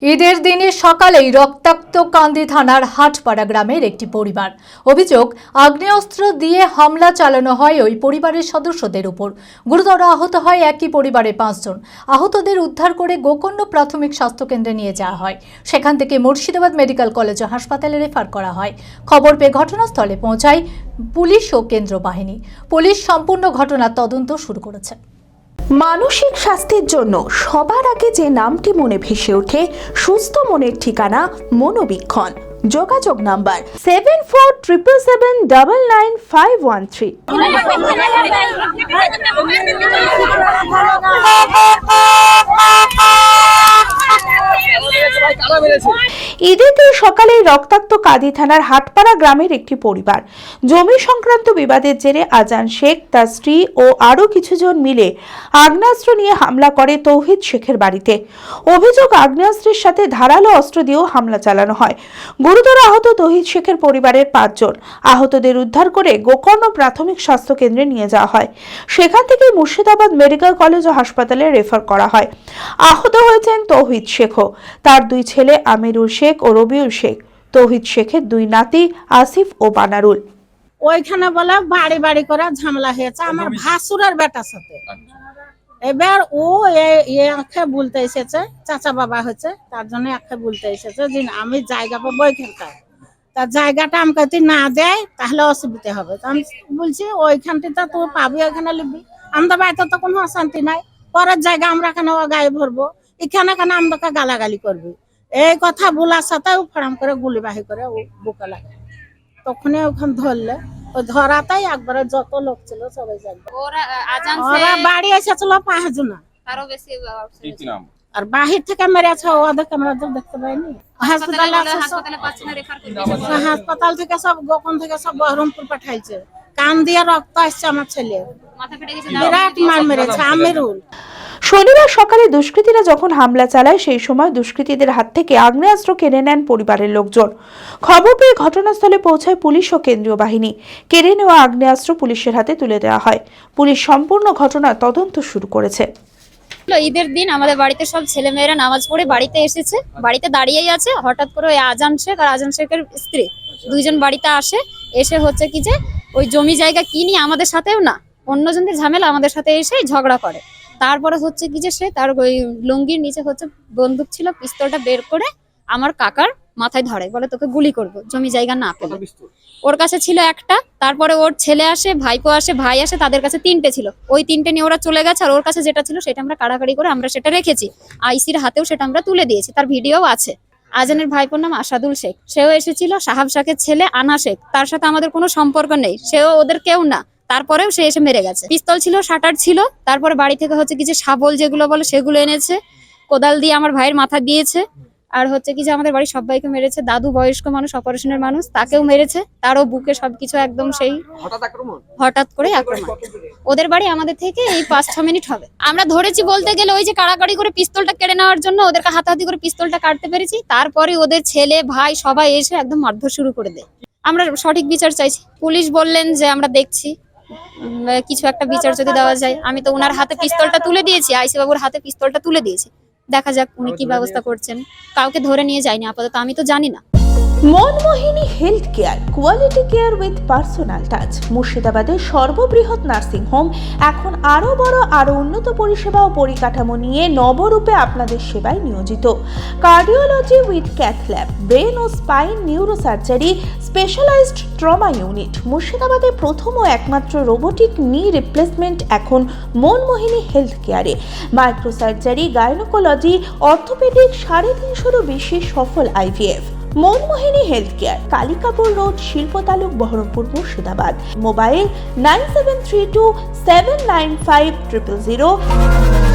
ঈদের দিনে সকালেই রক্তাক্ত কান্দি থানার হাটপাড়া গ্রামের একটি পরিবার। অভিযোগ, আগ্নেয়াস্ত্র দিয়ে হামলা চালানো হয় ওই পরিবারের সদস্যদের উপর। গুরুতর আহত হয় একই পরিবারের 5 জন। আহতদের উদ্ধার করে গোকর্ণ প্রাথমিক স্বাস্থ্যকেন্দ্রে নিয়ে যাওয়া হয়। সেখান থেকে মুর্শিদাবাদ মেডিকেল কলেজ ও হাসপাতালে রেফার করা হয়। খবর পেয়ে ঘটনাস্থলে পৌঁছায় পুলিশ ও কেন্দ্র বাহিনী। পুলিশ সম্পূর্ণ ঘটনার তদন্ত শুরু করেছে। মানসিক স্বাস্থ্যের জন্য সবার আগে যে নামটি মনে ভেসে ওঠে, সুস্থ মনের ঠিকানা মনোবীক্ষণ। যোগাযোগ নাম্বার 7477799513। ঈদের দিন সকালে রক্তাক্ত কাঁদি থানার হাটপাড়া গ্রামের একটি পরিবার। জমি সংক্রান্ত বিবাদের জেরে আজান শেখ, তার স্ত্রী ও আরো কিছুজন মিলে আগ্নেয়াস্ত্র নিয়ে হামলা করে তৌহিদ শেখের বাড়িতে। অভিযোগ, আগ্নেয়াস্ত্রের সাথে ধারালো অস্ত্র দিয়েও হামলা চালানো হয়। গুরুতর আহত তৌহিদ শেখের পরিবারের 5 জন। আহতদের উদ্ধার করে গোকর্ণ প্রাথমিক স্বাস্থ্য কেন্দ্রে নিয়ে যাওয়া হয়। সেখান থেকে মুর্শিদাবাদ মেডিকেল কলেজ ও হাসপাতালে রেফার করা হয়। আহত হয়েছেন তৌহিদ শেখও, তার 2 ছেলে আমিরুল শেখ ও রবিউল শেখ, তৌহিদ শেখের 2 নাতি আসিফ ও বানারুল। ওইখানে বলে বাড়ি বাড়ি করে ঝামেলা হয়েছে আমার ভাসুরের বেটার সাথে। এবার ও আঁখে বলতে এসেছে, চাচা বাবা হচ্ছে, তার জন্য আঁখে বলতে এসেছে যে আমি জায়গা পাবো ওইখানটায়, তার জায়গাটা আমাকে যদি না দেয় তাহলে অসুবিধা হবে। আমি বলছি ওইখানটা তো পাবি, ওইখানে লিখবি, আমাদের বাড়িতে তো কোনো অশান্তি নাই, পরের জায়গা আমরা কেন গায়ে ভরবো, এখানে কেন আমাদেরকে গালাগালি করবি। এই কথা বলার সাথে ফরাম করে গুলি বাহি করে ও বুকে লাগে। তখনই ওখানে ধরলে, ওই ধরাতেই একবারে যত লোক ছিল সবাই জানবে। ওরা বাড়ি এসেছিল 5 জন, আর বাহির থেকে মেরেছে, ওদেরকে আমরা দেখতে পাইনি। হাসপাতাল থেকে সব গোকর্ণ থেকে সব বহরমপুর পাঠাইছে। কান দিয়ে রক্ত আসছে আমার ছেলে, বিরাট মার মেরেছে আমিরুল। শনিবার সকালে দুষ্কৃতীরা যখন হামলা চালায়, সেই সময় দুষ্কৃতীদের হাত থেকে আগ্নেয়াস্ত্র কেড়ে নেন পরিবারের লোকজন। খবর পেয়ে ঘটনাস্থলে পৌঁছায় পুলিশ ও কেন্দ্রীয় বাহিনী। কেড়ে নেওয়া আগ্নেয়াস্ত্র পুলিশের হাতে তুলে দেওয়া হয়। পুলিশ সম্পূর্ণ ঘটনার তদন্ত শুরু করেছে। ঈদের দিন আমাদের বাড়িতে সব ছেলেমেয়েরা নামাজ পড়ে বাড়িতে এসেছে, বাড়িতে দাঁড়িয়েই আছে। হঠাৎ করে ওই আজান শেখ আর আজান শেখের স্ত্রী 2 জন বাড়িতে আসে। এসে হচ্ছে কি যে ওই জমি জায়গা কি নিয়ে আমাদের সাথেও না, অন্যজনদের ঝামেলা আমাদের সাথে এসে ঝগড়া করে। তারপরে হচ্ছে কি যে সে তার ওই লুঙ্গির নিচে হচ্ছে বন্দুক ছিল, পিস্তলটা বের করে আমার কাকার মাথায় ধরে, বলে তোকে গুলি করবো জমি জায়গা না পেলে। ওর কাছে ছিল একটা, তারপরে ওর ছেলে আসে, ভাইপো আসে, ভাই আসে, তাদের কাছে 3টে ছিল। ওই 3টে নিয়ে ওরা চলে গেছে। আর ওর কাছে যেটা ছিল সেটা আমরা কাড়াকাড়ি করে আমরা সেটা রেখেছি। আইসির হাতেও সেটা আমরা তুলে দিয়েছি, তার ভিডিও আছে। আজানের ভাইপোর নাম আসাদুল শেখ, সেও এসেছিল। সাহাব শেখের ছেলে আনা শেখ, তার সাথে আমাদের কোনো সম্পর্ক নেই, সেও ওদের কেউ না। তারপরেও সে এসে মেরে গেছে। পিস্তল ছিল, শাটার ছিল। তারপরে বাড়ি থেকে হচ্ছে কি যে শাবল যেগুলো বলে সেগুলো এনেছে, কোদাল দিয়ে আমার ভাইয়ের মাথা দিয়েছে। আর হচ্ছে কি যে আমাদের বাড়ির সবাইকে মেরেছে। দাদু বয়স্ক মানুষ, অপারেশনের মানুষ, তাকেও মেরেছে। তারও বুকে সবকিছু একদম সেই হঠাৎ করে আক্রমণ। ওদের বাড়ি আমাদের থেকে এই 5-6 মিনিট হবে। আমরা ধরেছি বলতে গেলে ওই যে কাড়াকাড়ি করে পিস্তলটা কেড়ে নেওয়ার জন্য ওদেরকে হাতাহাতি করে পিস্তলটা কাটতে পেরেছি। তারপরে ওদের ছেলে ভাই সবাই এসে একদম মারধর শুরু করে দেয়। আমরা সঠিক বিচার চাইছি। পুলিশ বললেন যে আমরা দেখছি কিছু একটা বিচার যদি দেওয়া যায়। আমি তো ওনার হাতে পিস্তলটা তুলে দিয়েছি, আইসি বাবুর হাতে পিস্তলটা তুলে দিয়েছি। দেখা যাক উনি কি ব্যবস্থা করছেন। কাউকে ধরে নিয়ে যায়নি আপাতত, আমি তো জানি না। Manmohini health care, quality care with personal touch. মুর্শিদাবাদের সর্ববৃহৎ নার্সিং হোম এখন আরো বড়, আরো উন্নত পরিষেবা ও পরিকাঠামো নিয়ে নবরূপে আপনাদের সেবায় নিয়োজিত। Cardiology with cath lab, brain ও spine neuro surgery, specialised trauma unit. মুর্শিদাবাদে প্রথম ও একমাত্র রোবোটিক নি রিপ্লেসমেন্ট এখন মনমোহিনী হেলথ কেয়ারে। মাইক্রো সার্জারি, গাইনোকোলজি, অর্থোপেডিক, 350-এরও বেশি সফল IVF। Manmohini health care, Kalikapur road, শিল্পতালুক, বহরমপুর, মুর্শিদাবাদ। মোবাইল 9732795000।